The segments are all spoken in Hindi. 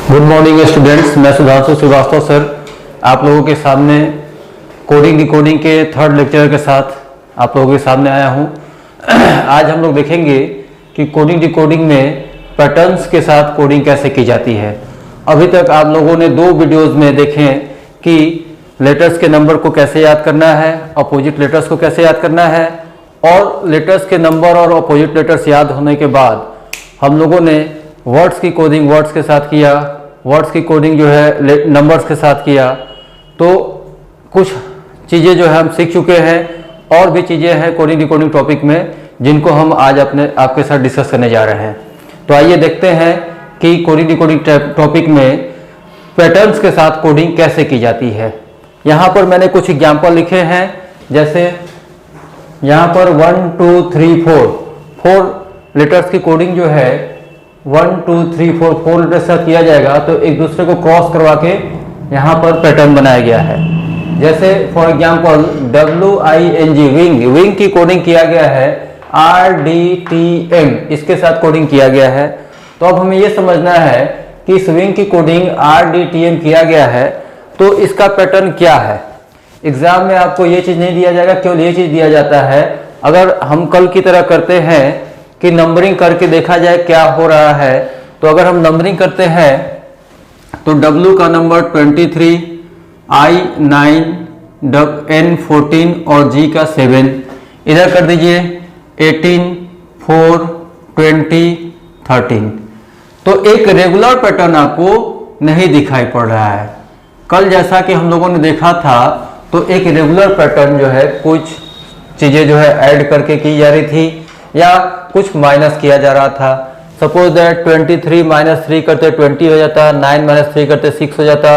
गुड मॉर्निंग स्टूडेंट्स, मैं सुधांशु श्रीवास्तव सर आप लोगों के सामने कोडिंग डिकोडिंग के थर्ड लेक्चर के साथ आप लोगों के सामने आया हूं। आज हम लोग देखेंगे कि कोडिंग डिकोडिंग में पैटर्न्स के साथ कोडिंग कैसे की जाती है। अभी तक आप लोगों ने दो वीडियोस में देखें कि लेटर्स के नंबर को कैसे याद करना है, अपोजिट लेटर्स को कैसे याद करना है, और लेटर्स के नंबर और अपोजिट लेटर्स याद होने के बाद हम लोगों ने वर्ड्स की कोडिंग वर्ड्स के साथ किया, वर्ड्स की कोडिंग जो है नंबर्स के साथ किया। तो कुछ चीज़ें जो है हम सीख चुके हैं, और भी चीज़ें हैं कोडिंग डिकोडिंग टॉपिक में जिनको हम आज आपके साथ डिस्कस करने जा रहे हैं। तो आइए देखते हैं कि कोडिंग डिकोडिंग टॉपिक में पैटर्न्स के साथ कोडिंग कैसे की जाती है। यहाँ पर मैंने कुछ एग्जाम्पल लिखे हैं, जैसे यहाँ पर 1 2 3 4 लेटर्स की कोडिंग जो है 1 2 3 4 लेटर्स का किया जाएगा। तो एक दूसरे को क्रॉस करवा के यहाँ पर पैटर्न बनाया गया है। जैसे फॉर एग्जांपल WING विंग की कोडिंग किया गया है RDTM, इसके साथ कोडिंग किया गया है। तो अब हमें ये समझना है कि इस विंग की कोडिंग RDTM किया गया है तो इसका पैटर्न क्या है। एग्जाम में आपको ये चीज़ नहीं दिया जाएगा, केवल ये चीज़ दिया जाता है अगर हम कल की तरह करते हैं कि नंबरिंग करके देखा जाए क्या हो रहा है। तो अगर हम नंबरिंग करते हैं तो W का नंबर 23, I 9, N 14 और G का 7 इधर कर दीजिए 18, 4, 20, 13। तो एक रेगुलर पैटर्न आपको नहीं दिखाई पड़ रहा है। कल जैसा कि हम लोगों ने देखा था तो एक रेगुलर पैटर्न जो है कुछ चीज़ें जो है ऐड करके की जा रही थी या कुछ माइनस किया जा रहा था। सपोज दैट 23 माइनस 3 करते 20 हो जाता, 9 माइनस 3 करते 6 हो जाता,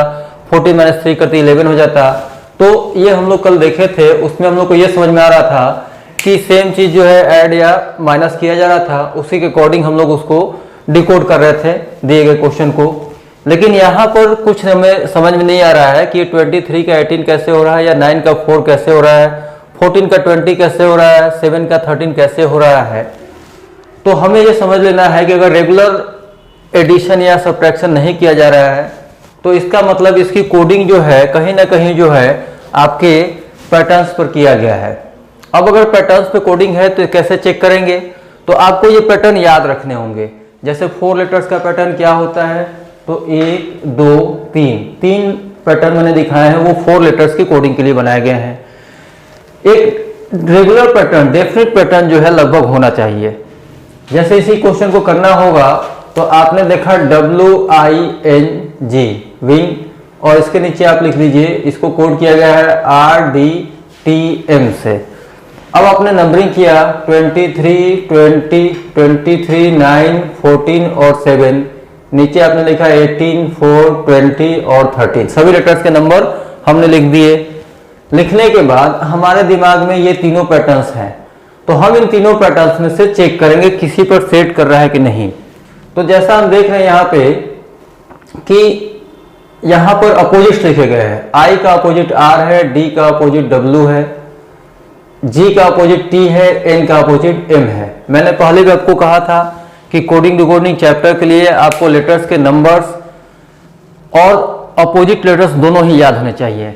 14 माइनस 3 करते 11 हो जाता। तो ये हम लोग कल देखे थे, उसमें हम लोग को ये समझ में आ रहा था कि सेम चीज़ जो है ऐड या माइनस किया जा रहा था, उसी के अकॉर्डिंग हम लोग उसको डिकोड कर रहे थे दिए गए क्वेश्चन को। लेकिन यहाँ पर कुछ हमें समझ में नहीं आ रहा है कि 23 का 18 कैसे हो रहा है, या 9 का 4 कैसे हो रहा है, 14 का 20 कैसे हो रहा है, 7 का 13 कैसे हो रहा है। तो हमें ये समझ लेना है कि अगर रेगुलर एडिशन या सब्ट्रैक्शन नहीं किया जा रहा है तो इसका मतलब इसकी कोडिंग जो है कहीं ना कहीं जो है आपके पैटर्न्स पर किया गया है। अब अगर पैटर्न्स पर कोडिंग है तो कैसे चेक करेंगे, तो आपको ये पैटर्न याद रखने होंगे। जैसे 4 लेटर्स का पैटर्न क्या होता है, तो 1 2 3 पैटर्न मैंने दिखाए हैं, वो 4 लेटर्स की कोडिंग के लिए बनाए गए हैं। एक रेगुलर पैटर्न डेफिनेट पैटर्न जो है लगभग होना चाहिए। जैसे इसी क्वेश्चन को करना होगा तो आपने देखा WING विंग, और इसके नीचे आप लिख लीजिए, इसको कोड किया गया है RDTM से। अब आपने नंबरिंग किया 23, 20, 23, 9, 14 और 7, नीचे आपने लिखा 18, 4, 20 और 13, सभी लेटर्स के नंबर हमने लिख दिए। लिखने के बाद हमारे दिमाग में ये तीनों पैटर्न्स हैं, तो हम इन तीनों पैटर्न्स में से चेक करेंगे किसी पर सेट कर रहा है कि नहीं। तो जैसा हम देख रहे हैं यहाँ पे कि यहाँ पर अपोजिट लिखे गए हैं। I का अपोजिट R है, D का अपोजिट W है, G का अपोजिट T है, N का अपोजिट M है। मैंने पहले भी आपको कहा था कि कोडिंग डिकोडिंग चैप्टर के लिए आपको लेटर्स के नंबर्स और अपोजिट लेटर्स दोनों ही याद होने चाहिए।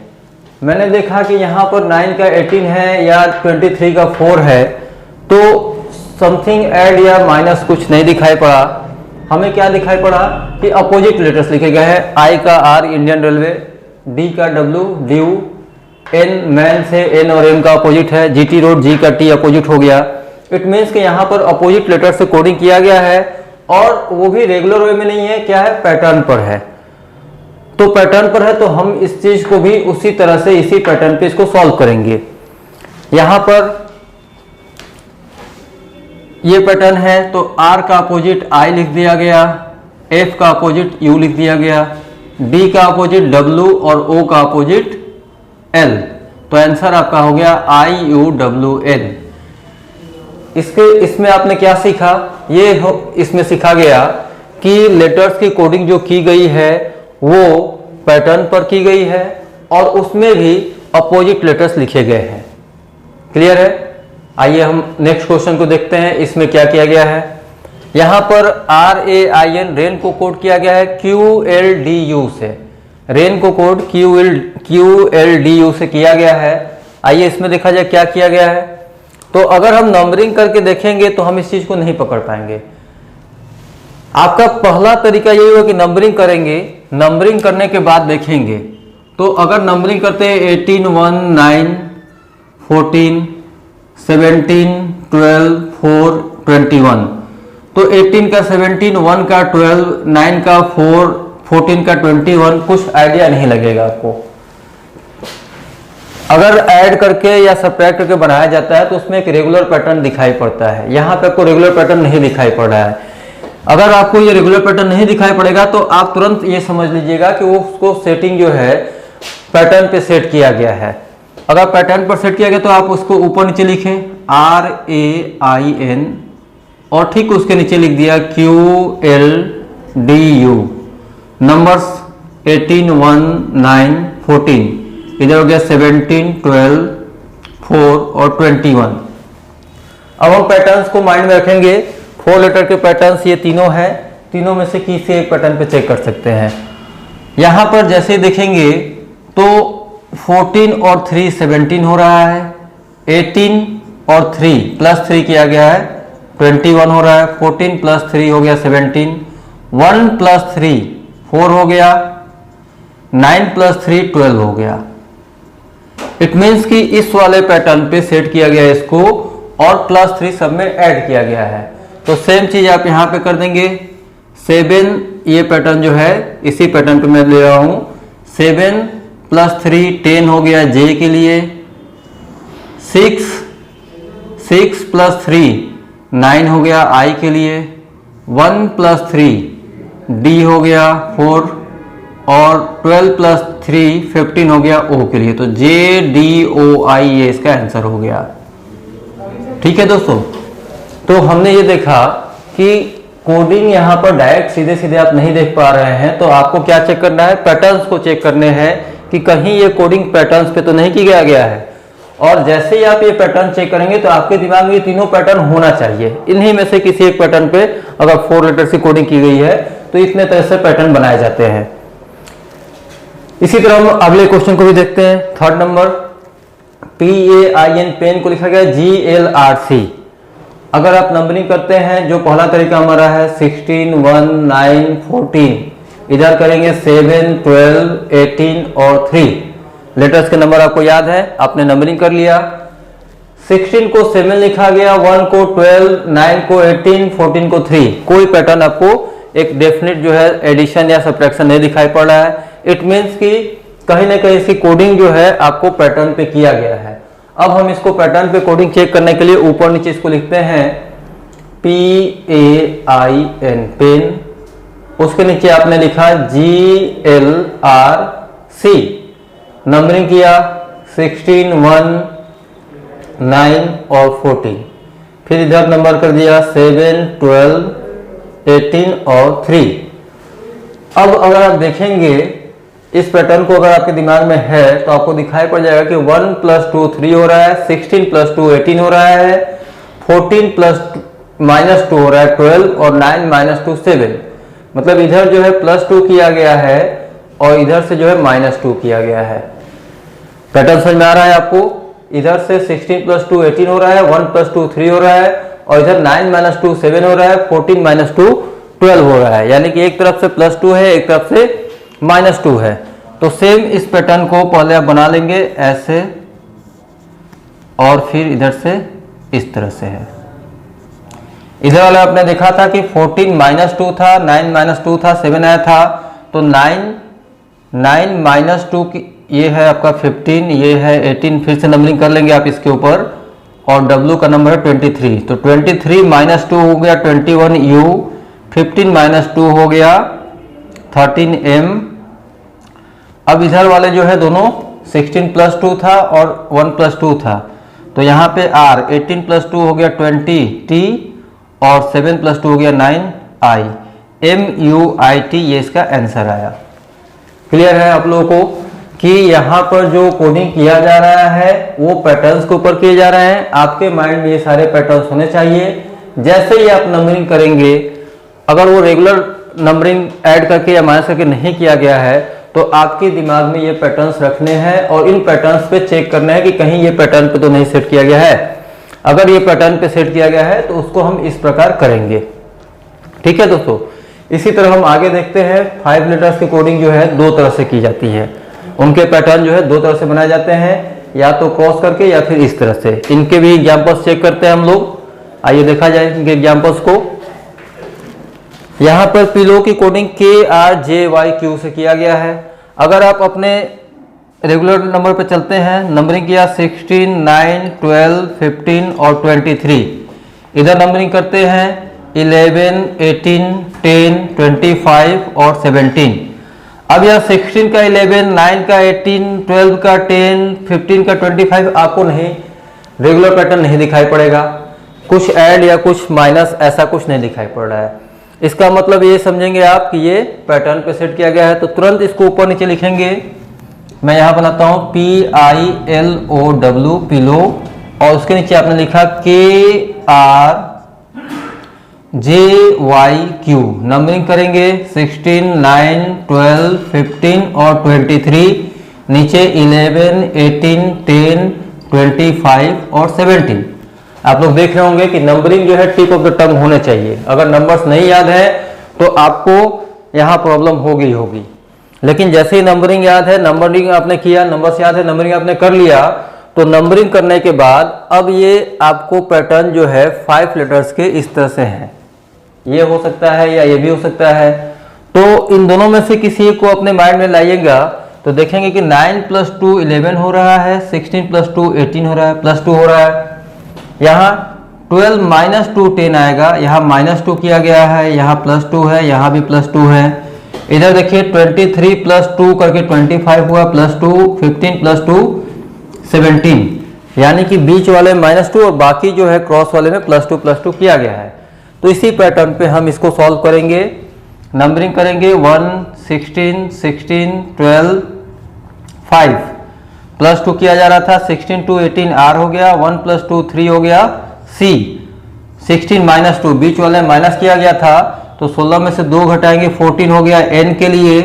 मैंने देखा कि यहाँ पर 9 का 18 है या 23 का 4 है, तो समथिंग ऐड या माइनस कुछ नहीं दिखाई पड़ा। हमें क्या दिखाई पड़ा कि अपोजिट लेटर्स लिखे गए हैं। I का R इंडियन रेलवे, D का W ड्यू, N मैन से N और M का अपोजिट है, GT रोड, G का T अपोजिट हो गया। इट मीन्स कि यहाँ पर अपोजिट लेटर से कोडिंग किया गया है, और वो भी रेगुलर वे में नहीं है, क्या है, पैटर्न पर है। तो पैटर्न पर है तो हम इस चीज को भी उसी तरह से इसी पैटर्न पे इसको सॉल्व करेंगे। यहां पर ये पैटर्न है तो R का अपोजिट I लिख दिया गया, F का अपोजिट U लिख दिया गया, D का अपोजिट W और O का अपोजिट L। तो आंसर आपका हो गया IUWN। इसमें आपने क्या सीखा, इसमें सीखा गया कि लेटर्स की कोडिंग जो की गई है वो पैटर्न पर की गई है, और उसमें भी अपोजिट लेटर्स लिखे गए हैं। क्लियर है। आइए हम नेक्स्ट क्वेश्चन को देखते हैं, इसमें क्या किया गया है। यहाँ पर RAIN रेन को कोड किया गया है QLDU से, रेन को कोड QLDU से किया गया है। आइए इसमें देखा जाए क्या किया गया है। तो अगर हम नंबरिंग करके देखेंगे तो हम इस चीज को नहीं पकड़ पाएंगे। आपका पहला तरीका यही होगा कि नंबरिंग करेंगे, नंबरिंग करने के बाद देखेंगे। तो अगर नंबरिंग करते हैं 18, 1, 9, 14, 17, 12, 4, 21, तो 18 का 17, 1 का 12, 9 का 4, 14 का 21, कुछ आइडिया नहीं लगेगा आपको। अगर ऐड करके या सब्ट्रैक्ट करके बनाया जाता है तो उसमें एक रेगुलर पैटर्न दिखाई पड़ता है। यहाँ पे आपको रेगुलर पैटर्न नहीं दिखाई पड़ रहा है। अगर आपको ये रेगुलर पैटर्न नहीं दिखाई पड़ेगा तो आप तुरंत ये समझ लीजिएगा कि वो उसको सेटिंग जो है पैटर्न पे सेट किया गया है। अगर पैटर्न पर सेट किया गया तो आप उसको ऊपर नीचे लिखें RAIN और ठीक उसके नीचे लिख दिया QLDU, नंबर्स 18, 1, 9, 14, इधर हो गया 17, 12, 4 और 21। अब हम पैटर्न्स को माइंड में रखेंगे। 4 लेटर के पैटर्न्स ये तीनों हैं, तीनों में से किसी एक पैटर्न पे चेक कर सकते हैं। यहाँ पर जैसे देखेंगे तो 14 और 3 17 हो रहा है, 18 और 3 प्लस 3 किया गया है 21 हो रहा है, 14 प्लस 3 हो गया 17, 1 प्लस 3 4 हो गया, 9 प्लस 3 12 हो गया। इट मीन्स कि इस वाले पैटर्न पे सेट किया गया है इसको और प्लस 3 सब में ऐड किया गया है। तो सेम चीज आप यहां पे कर देंगे। 7 ये पैटर्न जो है इसी पैटर्न पे मैं ले रहा हूं। 7 प्लस 3 10 हो गया J के लिए, 6 प्लस 3 9 हो गया I के लिए, 1 प्लस 3 D हो गया 4 और 12 प्लस 3 15 हो गया O के लिए। तो JDOI ये इसका आंसर हो गया। ठीक है दोस्तों, तो हमने ये देखा कि कोडिंग यहाँ पर डायरेक्ट सीधे सीधे आप नहीं देख पा रहे हैं, तो आपको क्या चेक करना है, पैटर्न्स को चेक करने हैं कि कहीं ये कोडिंग पैटर्न्स पे तो नहीं किया गया है। और जैसे ही आप ये पैटर्न चेक करेंगे तो आपके दिमाग में ये तीनों पैटर्न होना चाहिए। इन्हीं में से किसी एक पैटर्न पे अगर 4 लेटर की कोडिंग की गई है तो इतने तरह से पैटर्न बनाए जाते हैं। इसी तरह हम अगले क्वेश्चन को भी देखते हैं। 3rd नंबर PAIN पेन को लिखा गया GLRC। अगर आप नंबरिंग करते हैं, जो पहला तरीका हमारा है 16, 1, 9, 14, इधर करेंगे 7, 12, 18 और 3 लेटर्स के नंबर आपको याद है, आपने नंबरिंग कर लिया। 16 को 7 लिखा गया, 1 को 12, 9 को 18, 14 को 3। कोई पैटर्न आपको एक डेफिनेट जो है एडिशन या सब्ट्रैक्शन नहीं दिखाई पड़ रहा है। इट मीन्स कि कहीं ना कहीं इसकी कोडिंग जो है आपको पैटर्न पे किया गया है। अब हम इसको पैटर्न पे कोडिंग चेक करने के लिए ऊपर नीचे इसको लिखते हैं PAIN पेन, उसके नीचे आपने लिखा GLRC, नंबरिंग किया 16, 1, 9 और 14, फिर इधर नंबर कर दिया 7, 12, 18 और 3। अब अगर आप देखेंगे इस पैटर्न को, अगर आपके दिमाग में है तो आपको दिखाई पड़ जाएगा कि 1 प्लस 2 3 हो रहा है, 16 प्लस 2 18 हो रहा है, 14 प्लस -2 हो रहा है 12 और 9 -2 7। मतलब इधर जो है +2 किया गया है और इधर से जो है -2 किया गया है। पैटर्न समझ में आ रहा है आपको? इधर से 16 प्लस 2 18 हो रहा है, 1 प्लस 2 3 हो रहा है और इधर 9 -2 7 हो रहा है, 14 -2 12 हो रहा है। यानी कि एक तरफ से +2 है, एक तरफ से -2 है। तो सेम इस पैटर्न को पहले आप बना लेंगे ऐसे और फिर इधर से इस तरह से है। इधर वाला आपने देखा था कि 14 -2 था, 9 -2 था, 7 आया था। तो 9 -2 की ये है आपका 15, ये है 18। फिर से नंबरिंग कर लेंगे आप इसके ऊपर और W का नंबर है 23। तो 23 -2 हो गया 21U, 15 -2 हो गया 13M। अब इधर वाले जो है दोनों 16 प्लस 2 था और 1 प्लस 2 था, तो यहाँ पे R 18 प्लस 2 हो गया 20T और 7 प्लस 2 हो गया 9I, MUIT ये इसका आंसर आया। क्लियर है आप लोगों को कि यहाँ पर जो कोडिंग किया जा रहा है वो पैटर्न्स के ऊपर किए जा रहे हैं। आपके माइंड में ये सारे पैटर्न्स होने चाहिए जैसे ही आप नंबरिंग करेंगे, अगर वो रेगुलर नंबरिंग ऐड करके या माइनस करके नहीं किया गया है तो आपके दिमाग में ये पैटर्न्स रखने हैं और इन पैटर्न्स पे चेक करना है कि कहीं ये पैटर्न पे तो नहीं सेट किया गया है। अगर ये पैटर्न पे सेट किया गया है तो उसको हम इस प्रकार करेंगे। ठीक है दोस्तों, इसी तरह हम आगे देखते हैं। 5 लेटर्स की कोडिंग जो है 2 तरह से की जाती है। उनके पैटर्न जो है 2 तरह से बनाए जाते हैं, या तो क्रॉस करके या फिर इस तरह से। इनके भी एग्जाम्पल्स चेक करते हैं हम लोग। आइए देखा जाए इनके एग्जाम्पल्स को। यहाँ पर पिलो की कोडिंग KRJYQ से किया गया है। अगर आप अपने रेगुलर नंबर पर चलते हैं, नंबरिंग किया 16, 9, 12, 15 और 23। इधर नंबरिंग करते हैं 11, 18, 10, 25 और 17। अब यह 16 का 11, 9 का 18, 12 का 10, 15 का 25 आपको नहीं, रेगुलर पैटर्न नहीं दिखाई पड़ेगा। कुछ ऐड या कुछ माइनस ऐसा कुछ नहीं दिखाई पड़ रहा है। इसका मतलब ये समझेंगे आप कि ये पैटर्न पे सेट किया गया है, तो तुरंत इसको ऊपर नीचे लिखेंगे। मैं यहाँ बनाता हूँ PILOW पिलो, और उसके नीचे आपने लिखा KRJYQ। नंबरिंग करेंगे 16, 9, 12, 15 और 23। नीचे 11, 18, 10, 25 और 17। आप लोग देख रहे होंगे कि नंबरिंग जो है टिप ऑफ द टंग होने चाहिए। अगर नंबर्स नहीं याद है तो आपको यहाँ प्रॉब्लम होगी। लेकिन जैसे ही नंबरिंग याद है, नंबरिंग आपने किया, नंबर्स याद है, नंबरिंग आपने कर लिया, तो नंबरिंग करने के बाद अब ये आपको पैटर्न जो है 5 लेटर्स के इस तरह से है। ये हो सकता है या ये भी हो सकता है। तो इन दोनों में से किसी को अपने माइंड में लाइएगा तो देखेंगे कि 9 + 2 11 हो रहा है, 16 + 2 18 हो रहा है, +2 हो रहा है। यहाँ 12 - 2 10 आएगा, यहाँ -2 किया गया है, यहाँ +2 है, यहाँ भी +2 है। इधर देखिए 23 + 2 करके 25 हुआ, +2, 15 + 2 17, यानी कि बीच वाले -2 और बाकी जो है क्रॉस वाले में +2 किया गया है। तो इसी पैटर्न पे हम इसको सॉल्व करेंगे। नंबरिंग करेंगे 1, 16, 16, 12, 5, +2 किया जा रहा था, 16 to 18 R हो गया, 1 + 2 3 हो गया C। 16 - 2 बीच वाले माइनस किया गया था, तो 16 में से 2 घटाएंगे 14 हो गया N के लिए।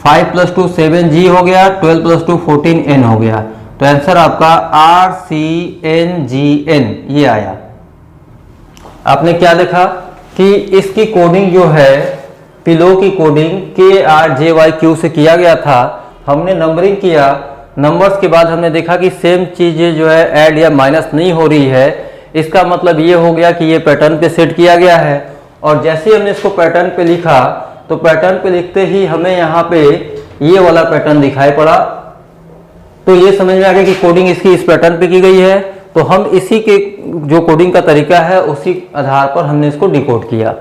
5 + 2 7 G हो गया, 12 + 2 14 N हो गया। तो आंसर आपका RCNGN ये आया। आपने क्या देखा कि इसकी कोडिंग जो है पिलो की कोडिंग KRJYQ से किया गया था। हमने नंबरिंग किया, नंबर्स के बाद हमने देखा कि सेम चीज़ें जो है ऐड या माइनस नहीं हो रही है। इसका मतलब ये हो गया कि ये पैटर्न पे सेट किया गया है। और जैसे ही हमने इसको पैटर्न पे लिखा तो पैटर्न पे लिखते ही हमें यहाँ पे ये वाला पैटर्न दिखाई पड़ा। तो ये समझ में आ गया कि कोडिंग इसकी इस पैटर्न पे की गई है। तो हम इसी के जो कोडिंग का तरीका है उसी आधार पर हमने इसको डिकोड किया।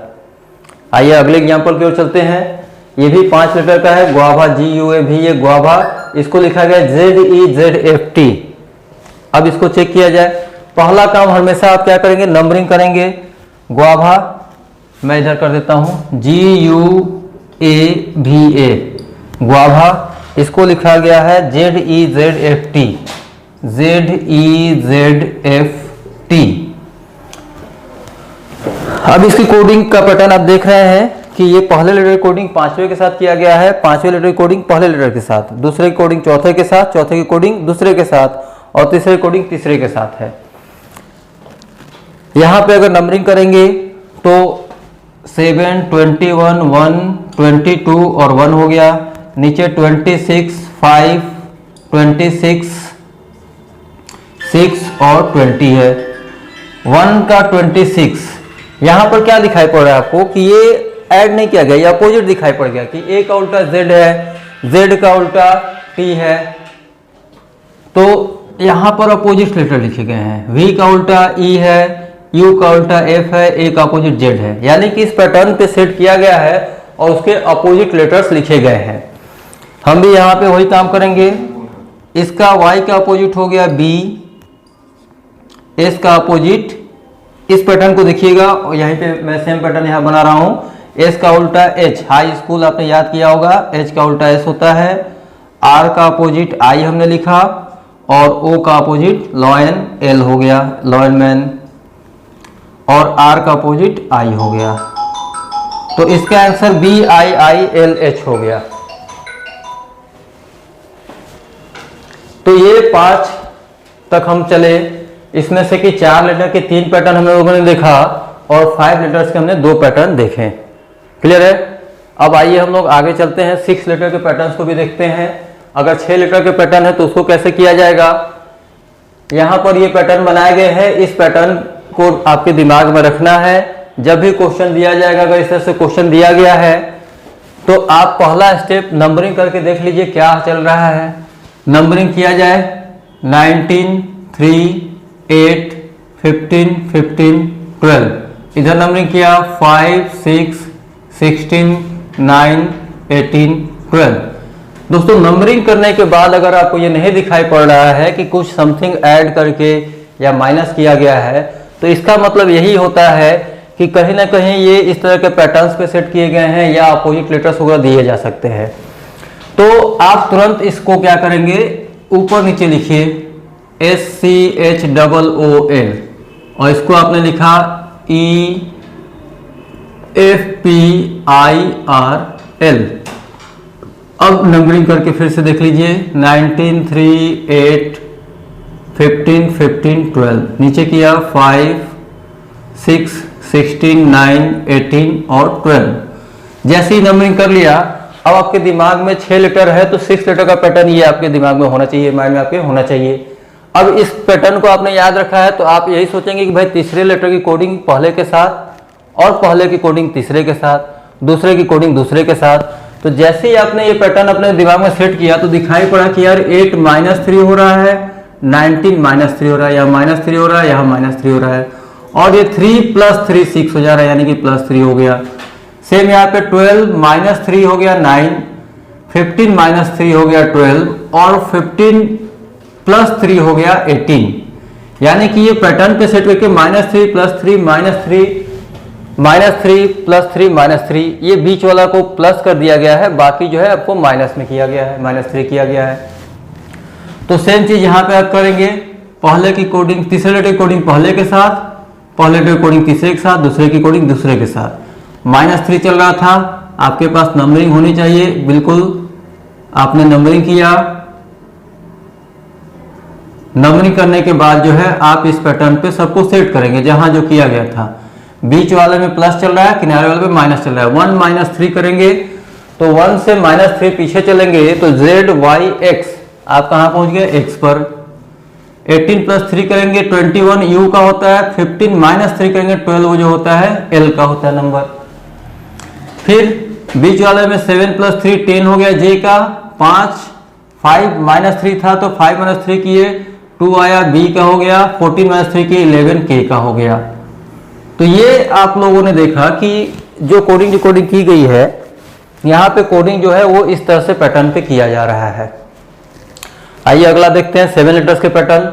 आइए अगले एग्जाम्पल की ओर चलते हैं। ये भी 5 लेटर का है, गुआभा GUAV, ये गुआभा, इसको लिखा गया ZEZFT। अब इसको चेक किया जाए। पहला काम हमेशा आप क्या करेंगे, नंबरिंग करेंगे। गुआभा मैं इधर कर देता हूं GUAVA, गुआभा, इसको लिखा गया है ZEZFT, ZEZFT। अब इसकी कोडिंग का पैटर्न आप देख रहे हैं कि ये पहले लेटर कोडिंग 5वें के साथ किया गया है, 5वें लेटर कोडिंग पहले लेटर के साथ, दूसरे की कोडिंग चौथे के साथ, चौथे की कोडिंग दूसरे के साथ, और तीसरे कोडिंग तीसरे के साथ है। यहां पे अगर नंबरिंग करेंगे तो 7, 21, 1, 22 और 1 हो गया। नीचे 26, 5, 26, 6 और 20 है। 1 का 26, यहां पर क्या दिखाई पड़ रहा है आपको कि ये ऐड नहीं किया गया, ये अपोजिट दिखाई पड़ गया कि A का उल्टा Z है, Z का उल्टा T है। तो यहां पर अपोजिट लेटर लिखे गए हैं। V का उल्टा E है, U का उल्टा F है, A का अपोजिट Z है। यानी कि इस पैटर्न पे सेट किया गया है और उसके अपोजिट लेटर्स लिखे गए हैं। हम भी यहाँ पे वही काम करेंगे। इसका Y का अपोजिट हो गया B, S का अपोजिट, इस पैटर्न को देखिएगा और यहीं पे मैं सेम पैटर्न यहाँ बना रहा हूँ। S का उल्टा H, हाई स्कूल आपने याद किया होगा, H का उल्टा S होता है। R का अपोजिट I हमने लिखा और O का अपोजिट लॉयन L हो गया, लॉयन मैन। और R का अपोजिट I हो गया। तो इसका आंसर BIILH हो गया। तो ये 5 तक हम चले। इसमें से कि 4 लेटर के 3 पैटर्न हम लोगों ने देखा और 5 लेटर्स के हमने 2 पैटर्न देखे। क्लियर है? अब आइए हम लोग आगे चलते हैं, 6 लेटर के पैटर्न्स को भी देखते हैं। अगर 6 लेटर के पैटर्न है तो उसको कैसे किया जाएगा। यहाँ पर ये पैटर्न बनाए गए हैं, इस पैटर्न को आपके दिमाग में रखना है। जब भी क्वेश्चन दिया जाएगा, अगर इस तरह से क्वेश्चन दिया गया है तो आप पहला स्टेप नंबरिंग करके देख लीजिए क्या चल रहा है। नंबरिंग किया जाए 19, 3, 8, 15, 15, 12। इधर नंबरिंग किया 5, 6, 16, 9, 18, 12। दोस्तों नंबरिंग करने के बाद अगर आपको ये नहीं दिखाई पड़ रहा है कि कुछ समथिंग ऐड करके या माइनस किया गया है, तो इसका मतलब यही होता है कि कहीं ना कहीं ये इस तरह के पैटर्न्स पे सेट किए गए हैं या अपोजिट लेटर्स वगैरह दिए जा सकते हैं। तो आप तुरंत इसको क्या करेंगे, ऊपर नीचे लिखिए SCHOOL और इसको आपने लिखा EFPIRL। अब नंबरिंग करके फिर से देख लीजिए 19, 3, 8, 15, 15, 12। नीचे किया 5, 6, 16, 9, 18 और 12। जैसे ही नंबरिंग कर लिया, अब आपके दिमाग में 6 लेटर है तो 6 लेटर का पैटर्न ये आपके दिमाग में होना चाहिए, माइंड में आपके होना चाहिए। अब इस पैटर्न को आपने याद रखा है तो आप यही सोचेंगे कि भाई तीसरे लेटर की कोडिंग पहले के साथ और पहले की कोडिंग तीसरे के साथ, दूसरे की कोडिंग दूसरे के साथ। तो जैसे ही आपने ये पैटर्न अपने दिमाग में सेट किया तो दिखाई पड़ा कि यार 8 -3 हो रहा है, 19 -3 हो रहा है, यहाँ -3 हो रहा है, यहाँ -3 हो रहा है, और ये 3 + 3 6 हो जा रहा है, यानी कि +3 हो गया। सेम यहाँ पे 12 -3 हो गया 9, 15 -3 हो गया 12 और 15 + 3 हो गया 18। यानी कि ये पैटर्न पे सेट करके -3 + 3 -3 -3 + 3 -3, ये बीच वाला को प्लस कर दिया गया है, बाकी जो है आपको माइनस में किया गया है, -3 किया गया है। तो सेम चीज यहाँ पे आप करेंगे, पहले की कोडिंग तीसरे लेटर की कोडिंग पहले के साथ, पहले लेटर की कोडिंग तीसरे के साथ, दूसरे की कोडिंग दूसरे के साथ। -3 चल रहा था, आपके पास नंबरिंग होनी चाहिए, बिल्कुल आपने नंबरिंग किया। नंबरिंग करने के बाद जो है आप इस पैटर्न पे सबको सेट करेंगे जहां जो किया गया था। बीच वाले में प्लस चल रहा है, किनारे वाले में माइनस चल रहा है। 1 -3 करेंगे तो 1 से -3 पीछे चलेंगे तो ZYX आप कहां पहुंच गए, X पर। 18 + 3 करेंगे 21 U का होता है, 15 -3 करेंगे 12 जो होता है L का होता है नंबर। फिर बीच वाले में 7 + 3 10 हो गया J का, 5 -3 था तो 5 -3 किए 2 आया B का हो गया, 14 -3 किए 11 K का हो गया। तो ये आप लोगों ने देखा कि जो कोडिंग की गई है, यहाँ पे कोडिंग जो है वो इस तरह से पैटर्न पे किया जा रहा है। आइए अगला देखते हैं 7 लेटर्स के पैटर्न।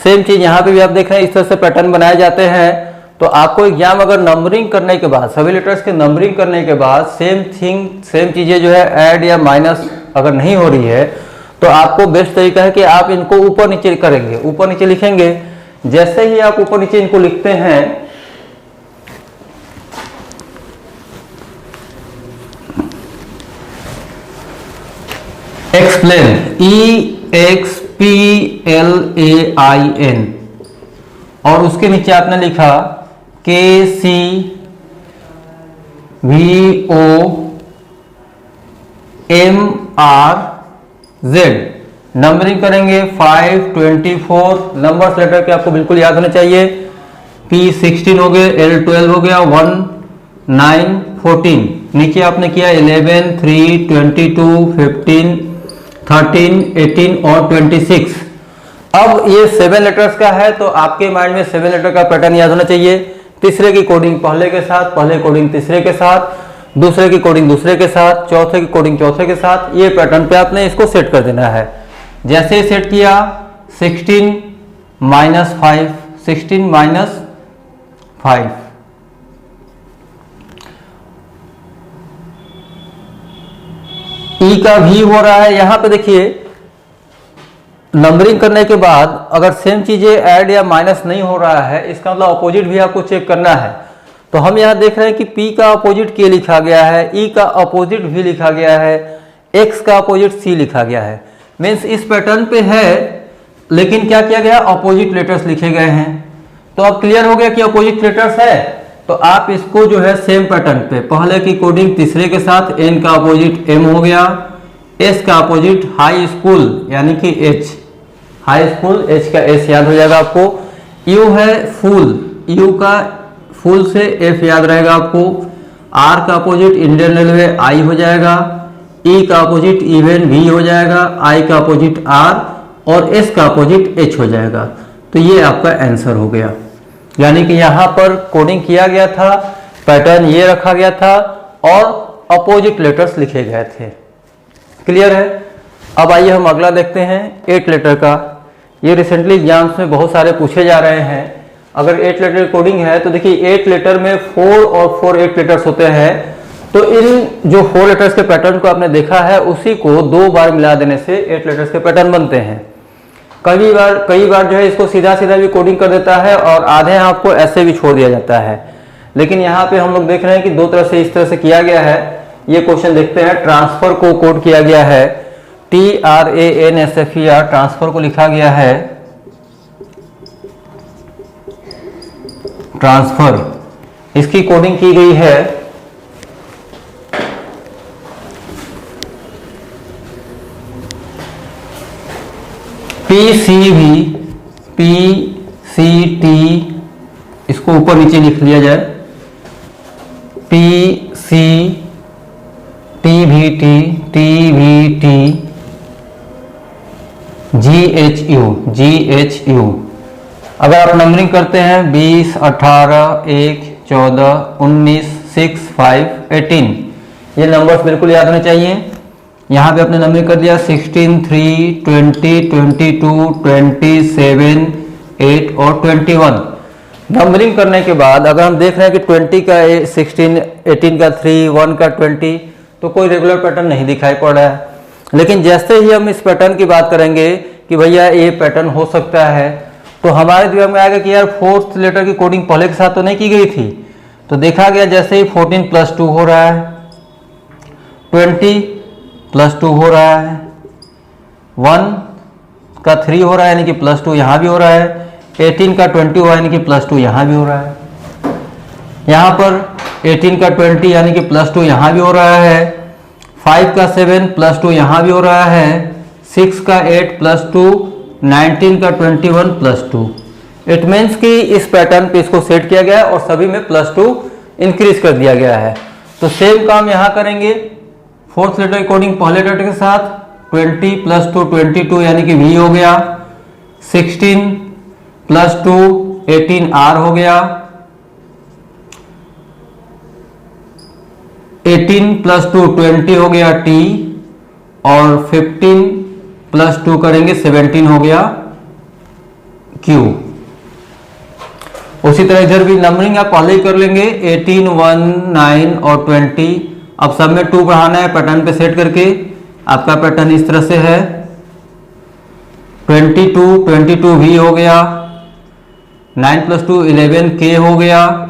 सेम चीज यहाँ पे भी आप देख रहे हैं, इस तरह से पैटर्न बनाए जाते हैं। तो आपको एग्जाम अगर नंबरिंग करने के बाद, सभी लेटर्स के नंबरिंग करने के बाद सेम चीजें जो है ऐड या माइनस अगर नहीं हो रही है तो आपको बेस्ट तरीका है कि आप इनको ऊपर नीचे करेंगे, ऊपर नीचे लिखेंगे। जैसे ही आप ऊपर नीचे इनको लिखते हैं, एक्सप्लेन EXPLAIN और उसके नीचे आपने लिखा KCVOMRZ। नंबरिंग करेंगे 5 24 नंबर्स लेटर के आपको बिल्कुल याद होने चाहिए। P16 हो गए, L12 हो गया, 1 9 14। नीचे आपने किया 11 3 22 15 13 18 और 26। अब ये 7 लेटर्स का है तो आपके माइंड में 7 लेटर का पैटर्न याद होना चाहिए। तीसरे की कोडिंग पहले के साथ, पहले कोडिंग तीसरे के साथ, दूसरे की कोडिंग दूसरे के साथ, चौथे की कोडिंग चौथे के साथ। ये पैटर्न पे आपने इसको सेट कर देना है। जैसे ही सेट किया 16 -5 16 -5 E का V हो रहा है। यहां पे देखिए नंबरिंग करने के बाद अगर सेम चीज़ें ऐड या माइनस नहीं हो रहा है, इसका मतलब अपोजिट भी आपको चेक करना है। तो हम यहाँ देख रहे हैं कि P का अपोजिट K लिखा गया है, E का अपोजिट V लिखा गया है, X का अपोजिट C लिखा गया है। मीन्स इस पैटर्न पे है, लेकिन क्या किया गया, अपोजिट लेटर्स लिखे गए हैं। तो अब क्लियर हो गया कि अपोजिट लेटर्स है। तो आप इसको जो है सेम पैटर्न पे पहले की कोडिंग तीसरे के साथ, N का अपोजिट M हो गया, S का अपोजिट हाई स्कूल यानी कि H, हाई स्कूल, H का S याद हो जाएगा आपको। U है फूल, U का फूल से F याद रहेगा आपको। R का अपोजिट इंडियन रेलवे I हो जाएगा, E का अपोजिट इवन V हो जाएगा, I का अपोजिट R और S का अपोजिट H हो जाएगा। तो ये आपका आंसर हो गया। यानी कि यहाँ पर कोडिंग किया गया था, पैटर्न ये रखा गया था और अपोजिट लेटर्स लिखे गए थे। क्लियर है। अब आइए हम अगला देखते हैं 8 लेटर का। ये रिसेंटली एग्जाम्स में बहुत सारे पूछे जा रहे हैं। अगर 8 लेटर कोडिंग है तो देखिए 8 लेटर में 4 और 4 8 लेटर्स होते हैं। तो इन जो 4 लेटर्स के पैटर्न को आपने देखा है, उसी को 2 बार मिला देने से 8 लेटर्स के पैटर्न बनते हैं। कई बार जो है इसको सीधा सीधा भी कोडिंग कर देता है और आधे आपको ऐसे भी छोड़ दिया जाता है। लेकिन यहाँ पे हम लोग देख रहे हैं कि 2 तरह से इस तरह से किया गया है। ये क्वेश्चन देखते हैं। ट्रांसफर को कोड किया गया है TRANSFER, ट्रांसफर को लिखा गया है ट्रांसफर, इसकी कोडिंग की गई है PCT, इसको ऊपर नीचे लिख लिया जाए, TVT, GHU। अगर आप नंबरिंग करते हैं 20, 18, 1, 14, 19, 6, 5, 18, ये नंबर्स बिल्कुल याद होने चाहिए। यहाँ पे आपने नंबरिंग कर दिया 16, 3, 20, 22, 27, 8 और 21। नंबरिंग करने के बाद अगर हम देख रहे हैं कि 20 का 16, 18 का 3, 1 का 20, तो कोई रेगुलर पैटर्न नहीं दिखाई पड़ रहा है। लेकिन जैसे ही हम इस पैटर्न की बात करेंगे कि भैया ये पैटर्न हो सकता है, तो हमारे दिमाग में आएगा कि यार 4th लेटर की कोडिंग पहले के साथ तो नहीं की गई थी। तो देखा गया जैसे ही 14 + 2 हो रहा है, 20 + 2 हो रहा है, 1 का 3 हो रहा है यानी कि +2 यहाँ भी हो रहा है, 18 का 20 हुआ यानी कि +2 यहाँ भी हो रहा है, यहाँ पर 18 का 20 यानी कि +2 यहाँ भी हो रहा है, 5 का 7 +2 यहाँ भी हो रहा है, 6 का 8 +2, 19 का 21 +2। इट मीन्स कि इस पैटर्न पे इसको सेट किया गया है और सभी में +2 इंक्रीज कर दिया गया है। तो सेम काम यहाँ करेंगे। 4th लेटर कोडिंग पहले लेटर के साथ 20 + 2 22 यानी कि V हो गया, 16 + 2 18 R हो गया, 18 + 2 20 हो गया T, और 15 + 2 करेंगे 17 हो गया Q। उसी तरह इधर भी नंबरिंग आप पहले ही कर लेंगे 18, 1, 9 और 20। अब सब में 2 बढ़ाना है पैटर्न पे सेट करके। आपका पैटर्न इस तरह से है, 22 V हो गया, 9 + 2 11 K हो गया,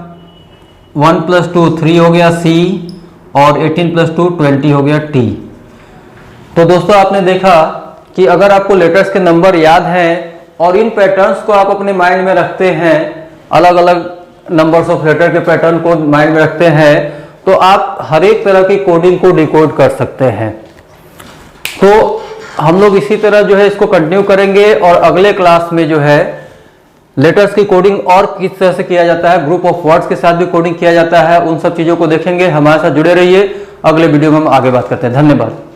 1 + 2 3 हो गया C, और 18 + 2 20 हो गया T। तो दोस्तों आपने देखा कि अगर आपको लेटर्स के नंबर याद हैं और इन पैटर्न्स को आप अपने माइंड में रखते हैं, अलग अलग नंबर्स ऑफ लेटर के पैटर्न को माइंड में रखते हैं, तो आप हर एक तरह की कोडिंग को डिकोड कर सकते हैं। तो हम लोग इसी तरह जो है इसको कंटिन्यू करेंगे और अगले क्लास में जो है लेटर्स की कोडिंग और किस तरह से किया जाता है, ग्रुप ऑफ वर्ड्स के साथ भी कोडिंग किया जाता है, उन सब चीज़ों को देखेंगे। हमारे साथ जुड़े रहिए। अगले वीडियो में हम आगे बात करते हैं। धन्यवाद।